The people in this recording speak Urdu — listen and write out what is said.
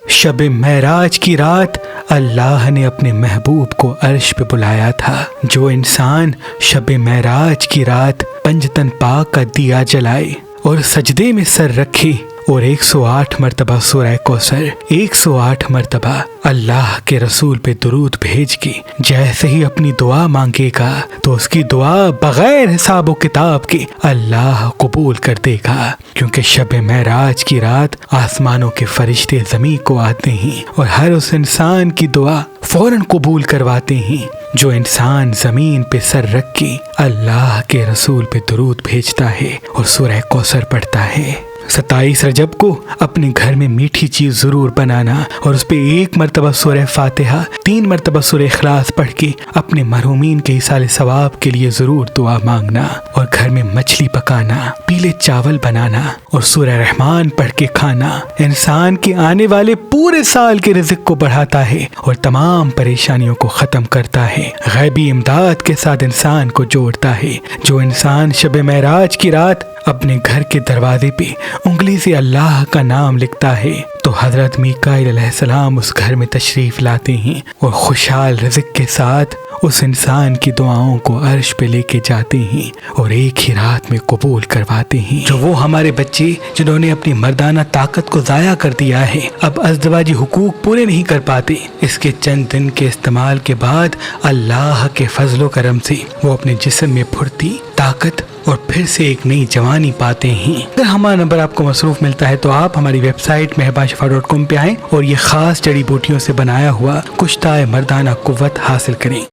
شب معراج کی رات اللہ نے اپنے محبوب کو عرش پہ بلایا تھا۔ جو انسان شب معراج کی رات پنجتن پاک کا دیا جلائے اور سجدے میں سر رکھے اور 108 مرتبہ سورہ کوثر 108 مرتبہ اللہ کے رسول پہ درود بھیج کے جیسے ہی اپنی دعا مانگے گا تو اس کی دعا بغیر حساب و کتاب کے اللہ قبول کر دے گا، کیونکہ شب معراج کی رات آسمانوں کے فرشتے زمین کو آتے ہیں اور ہر اس انسان کی دعا فوراً قبول کرواتے ہیں جو انسان زمین پہ سر رکھ کے اللہ کے رسول پہ درود بھیجتا ہے اور سورہ کوثر پڑھتا ہے۔ 27 رجب کو اپنے گھر میں میٹھی چیز ضرور بنانا اور اس پہ 1 مرتبہ سورہ فاتحہ 3 مرتبہ سورہ اخلاص پڑھ کے اپنے مرحومین کے ایصال ثواب کے لیے ضرور دعا مانگنا، اور گھر میں مچھلی پکانا، پیلے چاول بنانا اور سورہ رحمان پڑھ کے کھانا انسان کے آنے والے پورے سال کے رزق کو بڑھاتا ہے اور تمام پریشانیوں کو ختم کرتا ہے، غیبی امداد کے ساتھ انسان کو جوڑتا ہے۔ جو انسان شب معراج کی رات اپنے گھر کے دروازے پہ انگلی سے اللہ کا نام لکھتا ہے تو حضرت میکائیل علیہ السلام اس گھر میں تشریف لاتے ہیں اور خوشحال رزق کے ساتھ اس انسان کی دعاؤں کو عرش پہ لے کے جاتے ہیں اور ایک ہی رات میں قبول کرواتے ہیں۔ جو وہ ہمارے بچے جنہوں نے اپنی مردانہ طاقت کو ضائع کر دیا ہے، اب ازدواجی حقوق پورے نہیں کر پاتے، اس کے چند دن کے استعمال کے بعد اللہ کے فضل و کرم سے وہ اپنے جسم میں پھرتی طاقت اور پھر سے ایک نئی جوانی پاتے ہیں۔ اگر ہمارا نمبر آپ کو مصروف ملتا ہے تو آپ ہماری ویب سائٹ مہربانشفا.com پہ آئیں اور یہ خاص جڑی بوٹیوں سے بنایا ہوا کشتۂ مردانہ قوت حاصل کریں۔